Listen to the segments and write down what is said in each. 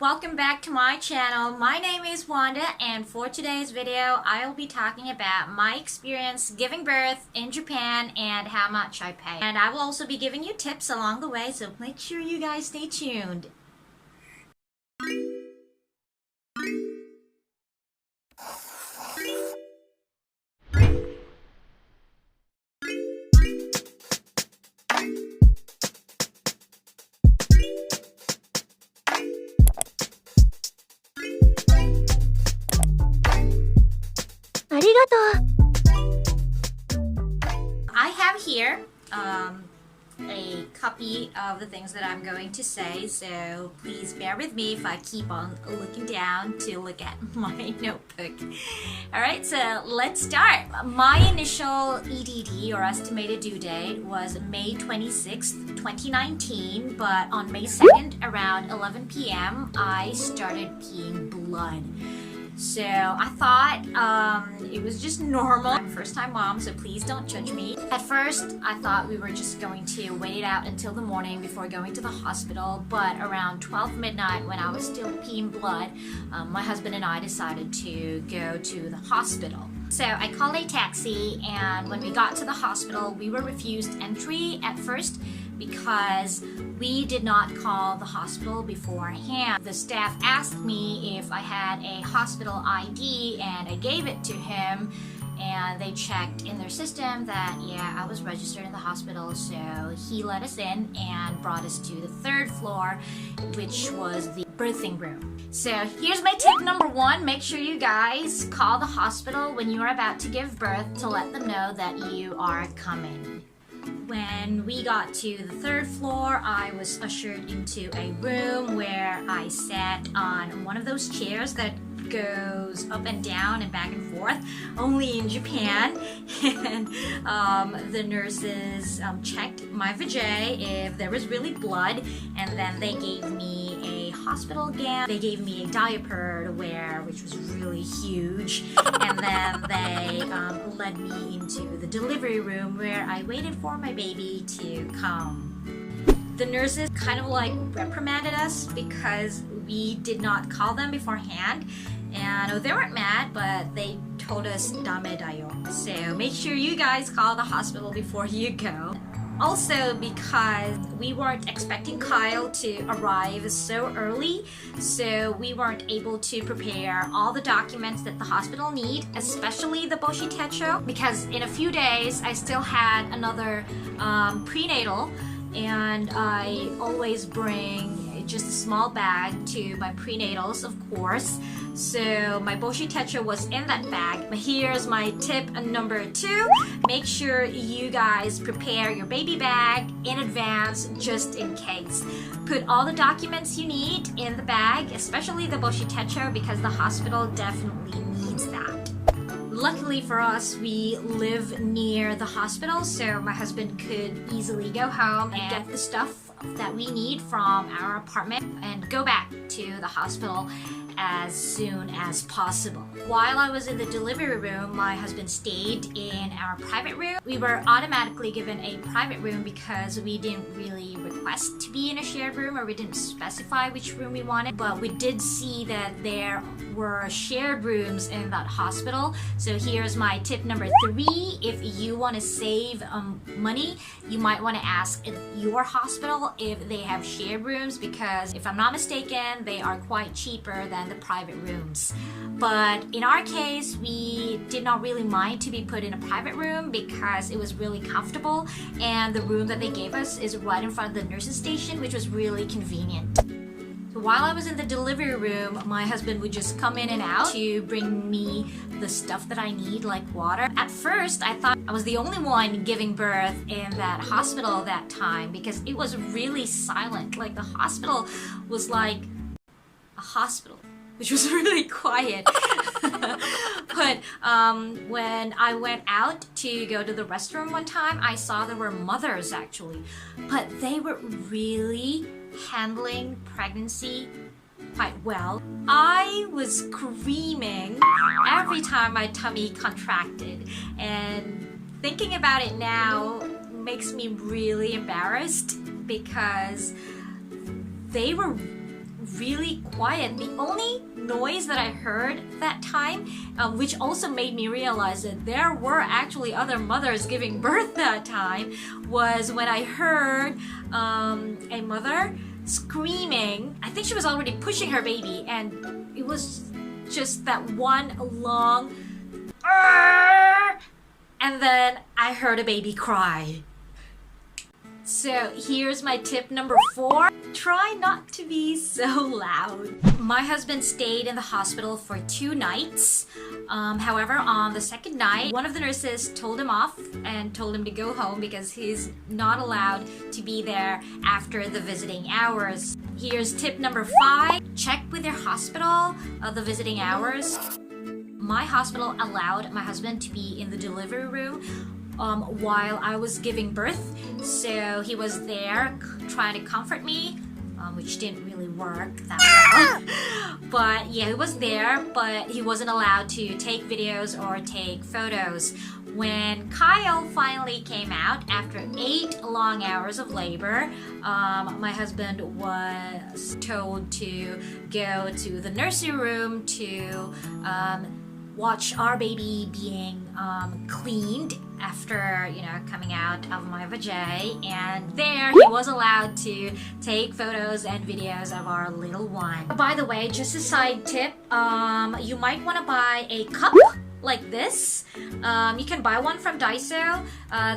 Welcome back to my channel. My name is Wanda, and for today's video I will be talking about my experience giving birth in Japan and how much I pay. And I will also be giving you tips along the way, so make sure you guys stay tuned. I have here a copy of the things that I'm going to say, so please bear with me if I keep on looking down to look at my notebook. Alright, so let's start. My initial EDD, or estimated due date, was May 26th, 2019, but on May 2nd, around 11 p.m., I started peeing blood. So I thought it was just normal. I'm a first-time mom, so please don't judge me. At first, I thought we were just going to wait it out until the morning before going to the hospital, but around 12 midnight, when I was still peeing blood, my husband and I decided to go to the hospital. So I called a taxi, and when we got to the hospital, we were refused entry at first because we did not call the hospital beforehand. The staff asked me if I had a hospital ID, and I gave it to him, and they checked in their system that, yeah, I was registered in the hospital, so he let us in and brought us to the third floor, which was the birthing room. So here's my tip number one. Make sure you guys call the hospital when you are about to give birth to let them know that you are coming. When we got to the third floor, I was ushered into a room where I sat on one of those chairs that goes up and down and back and forth, only in Japan. And the nurses checked my vajay if there was really blood, and then they gave me a hospital gown. They gave me a diaper to wear, which was really huge, and then they led me into the delivery room where I waited for my baby to come. The nurses kind of like reprimanded us because we did not call them beforehand, and they weren't mad, but they told us dame da yo. So make sure you guys call the hospital before you go. Also, because we weren't expecting Kyle to arrive so early, so we weren't able to prepare all the documents that the hospital need, especially the boshi techo, because in a few days I still had another prenatal, and I always bring just a small bag to my prenatals, of course. So my boshi techo was in that bag. But here's my tip number two. Make sure you guys prepare your baby bag in advance, just in case. Put all the documents you need in the bag, especially the boshi techo, because the hospital definitely needs that. Luckily for us, we live near the hospital, so my husband could easily go home and get the stuff that we need from our apartment and go back to the hospital as soon as possible. While I was in the delivery room, my husband stayed in our private room. We were automatically given a private room because we didn't really request to be in a shared room, or we didn't specify which room we wanted, but we did see that there were shared rooms in that hospital. So here's my tip number three. If you want to save money, you might want to ask your hospital if they have shared rooms, because if I'm not mistaken, they are quite cheaper than the private rooms. But in our case, we did not really mind to be put in a private room because it was really comfortable, and the room that they gave us is right in front of the nurse's station, which was really convenient. So while I was in the delivery room, my husband would just come in and out to bring me the stuff that I need, like water. At first, I thought I was the only one giving birth in that hospital that time because it was really silent. Like, the hospital was like a hospital, which was really quiet. But when I went out to go to the restroom one time, I saw there were mothers actually, but they were really handling pregnancy quite well. I was screaming every time my tummy contracted, and thinking about it now makes me really embarrassed because they were really quiet. The only noise that I heard that time, which also made me realize that there were actually other mothers giving birth that time, was when I heard a mother screaming. I think she was already pushing her baby, and it was just that one long "Arr!" and then I heard a baby cry. So here's my tip number 4. Try not to be so loud. My husband stayed in the hospital for 2 nights. However, on the second night, one of the nurses told him off and told him to go home because he's not allowed to be there after the visiting hours. Here's tip number 5. Check with your hospital the visiting hours. My hospital allowed my husband to be in the delivery room while I was giving birth, so he was there trying to comfort me, which didn't really work that well. But yeah, he was there, but he wasn't allowed to take videos or take photos. When Kyle finally came out after 8 long hours of labor, my husband was told to go to the nursery room to watch our baby being cleaned after, coming out of my vajay, and there he was allowed to take photos and videos of our little one. By the way, just a side tip, you might want to buy a cup like this. You can buy one from Daiso.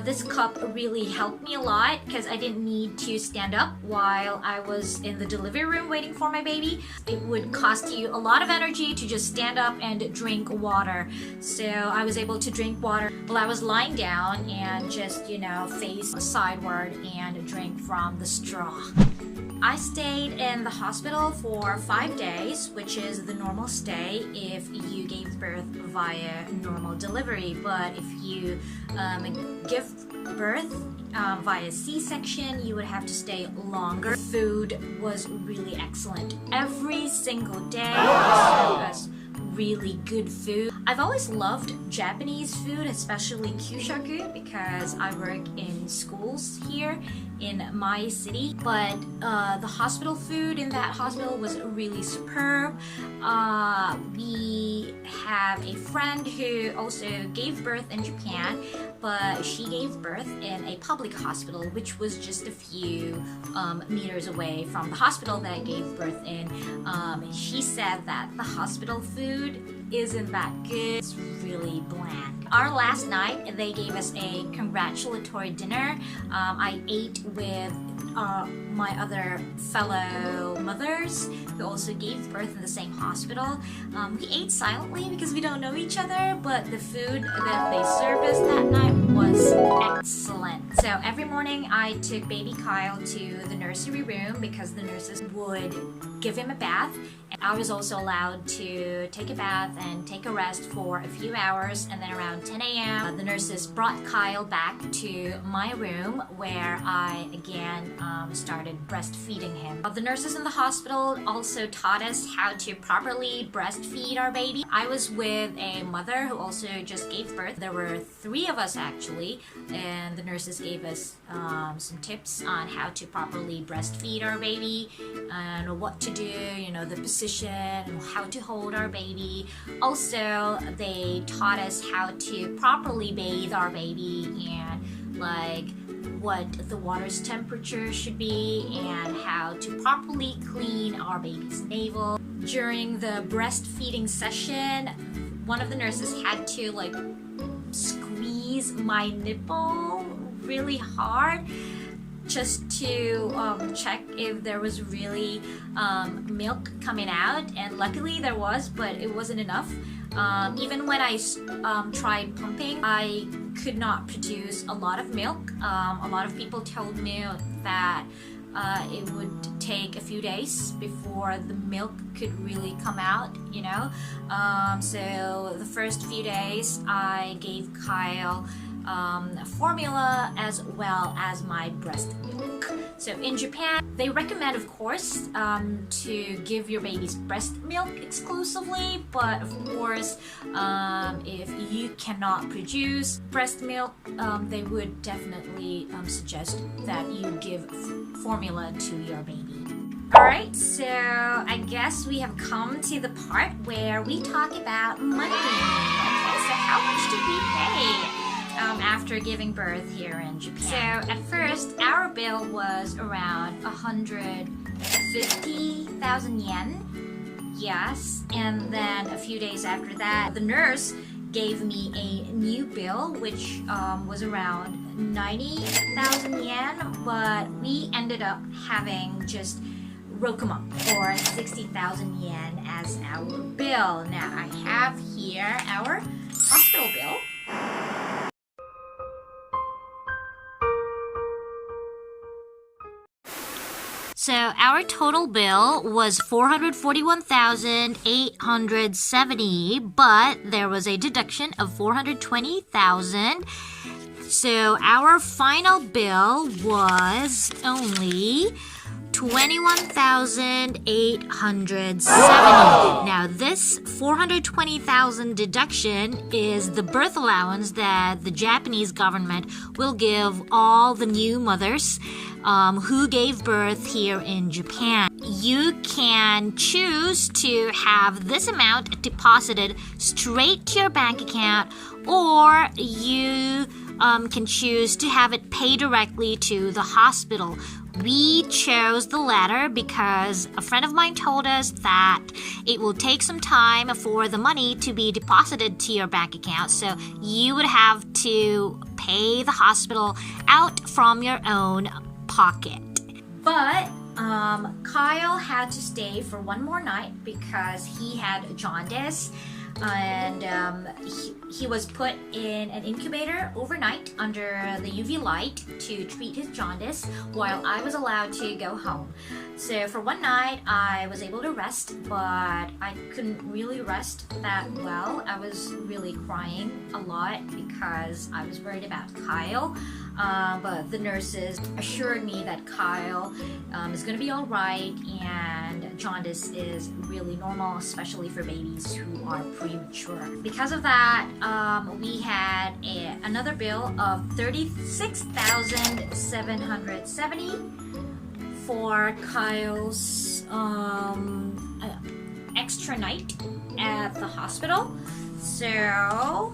This cup really helped me a lot because I didn't need to stand up while I was in the delivery room waiting for my baby. It would cost you a lot of energy to just stand up and drink water. So I was able to drink water while I was lying down and just, face sideward and drink from the straw. I stayed in the hospital for 5 days, which is the normal stay if you gave birth via normal delivery. But if you give birth via C-section, you would have to stay longer. Food was really excellent. Every single day they served us really good food. I've always loved Japanese food, especially kyushaku, because I work in schools here in my city. But the hospital food in that hospital was really superb. We have a friend who also gave birth in Japan, but she gave birth in a public hospital, which was just a few meters away from the hospital that I gave birth in. She said that the hospital food isn't that good. It's really bland. Our last night, they gave us a congratulatory dinner. I ate with my other fellow mothers who also gave birth in the same hospital. We ate silently because we don't know each other, but the food that they served us that night was excellent. So every morning I took baby Kyle to the nursery room because the nurses would give him a bath. And I was also allowed to take a bath and take a rest for a few hours, and then around 10 a.m. the nurses brought Kyle back to my room where I again started breastfeeding him. The nurses in the hospital also taught us how to properly breastfeed our baby. I was with a mother who also just gave birth. There were 3 of us actually, and the nurses gave us some tips on how to properly breastfeed our baby and what to do, the position and how to hold our baby. Also, they taught us how to properly bathe our baby and what the water's temperature should be and how to properly clean our baby's navel. During the breastfeeding session, one of the nurses had to squeeze my nipple really hard just to check if there was really milk coming out, and luckily there was, but it wasn't enough. Even when I tried pumping, I could not produce a lot of milk. A lot of people told me that it would take a few days before the milk could really come out, so the first few days I gave Kyle formula as well as my breast milk. So in Japan, they recommend, of course, to give your baby's breast milk exclusively, but of course, if you cannot produce breast milk, they would definitely suggest that you give formula to your baby. Alright, so I guess we have come to the part where we talk about money. Okay, so how much did we pay after giving birth here in Japan? So at first, our bill was around 150,000 yen. Yes, and then a few days after that, the nurse gave me a new bill, which was around 90,000 yen, but we ended up having just Rokumon or 60,000 yen as our bill. Now I have here our hospital bill. So our total bill was 441,870, but there was a deduction of 420,000. So our final bill was only 21,870. Now this 420,000 deduction is the birth allowance that the Japanese government will give all the new mothers who gave birth here in Japan. You can choose to have this amount deposited straight to your bank account, or you can choose to have it paid directly to the hospital. We chose the latter because a friend of mine told us that it will take some time for the money to be deposited to your bank account, so you would have to pay the hospital out from your own pocket. But Kyle had to stay for one more night because he had jaundice, and he was put in an incubator overnight under the UV light to treat his jaundice while I was allowed to go home. So for one night I was able to rest, but I couldn't really rest that well. I was really crying a lot because I was worried about Kyle. But the nurses assured me that Kyle is going to be all right, and jaundice is really normal, especially for babies who are premature. Because of that, we had another bill of 36,770 for Kyle's extra night at the hospital. So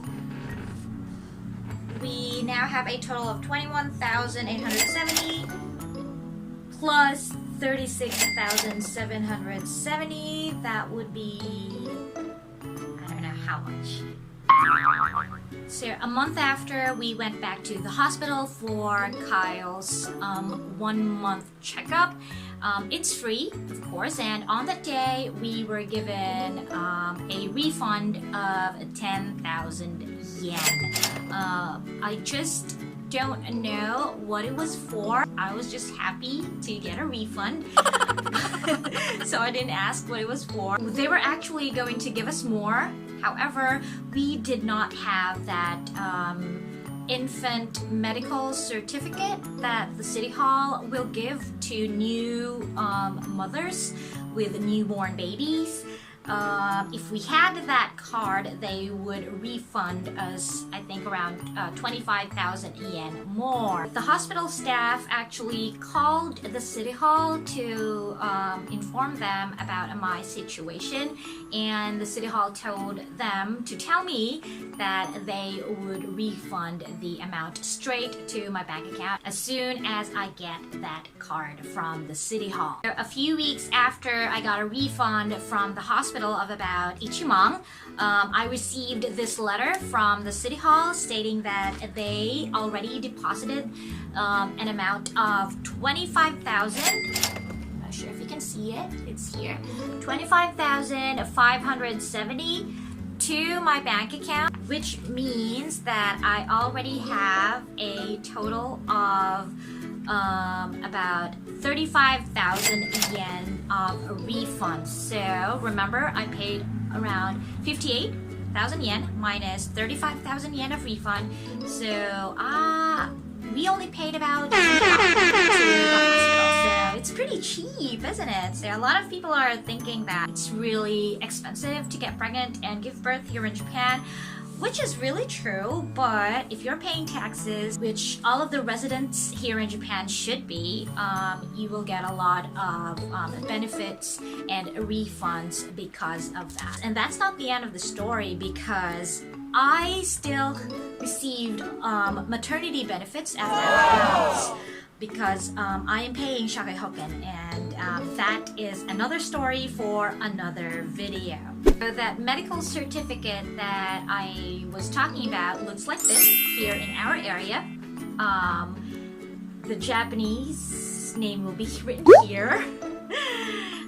we now have a total of 21,870 plus 36,770. That would be, I don't know how much. So a month after, we went back to the hospital for Kyle's 1 month checkup. It's free, of course, and on that day we were given a refund of 10,000 yen. I just don't know what it was for. I was just happy to get a refund. So I didn't ask what it was for. They were actually going to give us more. However, we did not have that infant medical certificate that the City Hall will give to new mothers with newborn babies. If we had that card, they would refund us, I think, around 25,000 yen more. The hospital staff actually called the City Hall to inform them about my situation, and the City Hall told them to tell me that they would refund the amount straight to my bank account as soon as I get that card from the City Hall. A few weeks after I got a refund from the hospital of about ichimang, I received this letter from the City Hall stating that they already deposited an amount of 25,000. I'm not sure if you can see it. It's here. 25,570 to my bank account, which means that I already have a total of about 35,000 yen of a refund. So remember, I paid around 58,000 yen minus 35,000 yen of refund. So we only paid about to the hospital. So it's pretty cheap, isn't it? So a lot of people are thinking that it's really expensive to get pregnant and give birth here in Japan. which is really true, but if you're paying taxes, which all of the residents here in Japan should be, you will get a lot of benefits and refunds because of that. And that's not the end of the story, because I still received maternity benefits after because I am paying Shakai Hoken, and that is another story for another video. So that medical certificate that I was talking about looks like this here in our area. The Japanese name will be written here.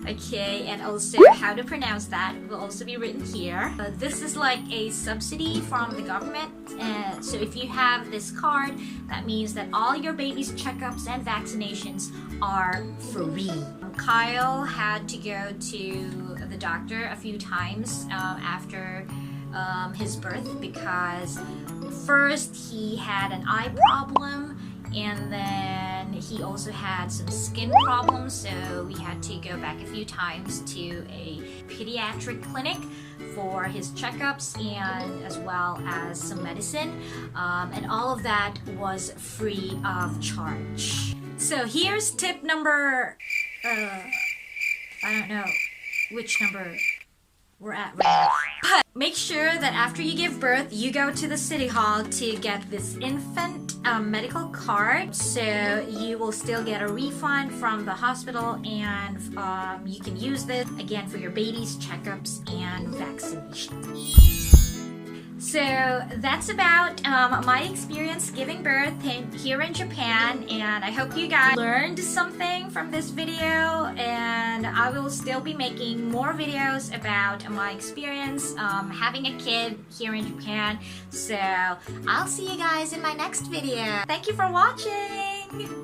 Okay, and also how to pronounce that will also be written here. This is like a subsidy from the government, and so if you have this card, that means that all your baby's checkups and vaccinations are free. Kyle had to go to the doctor a few times after his birth, because first he had an eye problem, and then he also had some skin problems, so we had to go back a few times to a pediatric clinic for his checkups and as well as some medicine, and all of that was free of charge. So here's tip number, I don't know which number we're at right now. But make sure that after you give birth, you go to the city hall to get this infant medical card, so you will still get a refund from the hospital, and you can use this again for your baby's checkups and vaccinations. So that's about my experience giving birth here in Japan, and I hope you guys learned something from this video, and I will still be making more videos about my experience having a kid here in Japan. So I'll see you guys in my next video. Thank you for watching!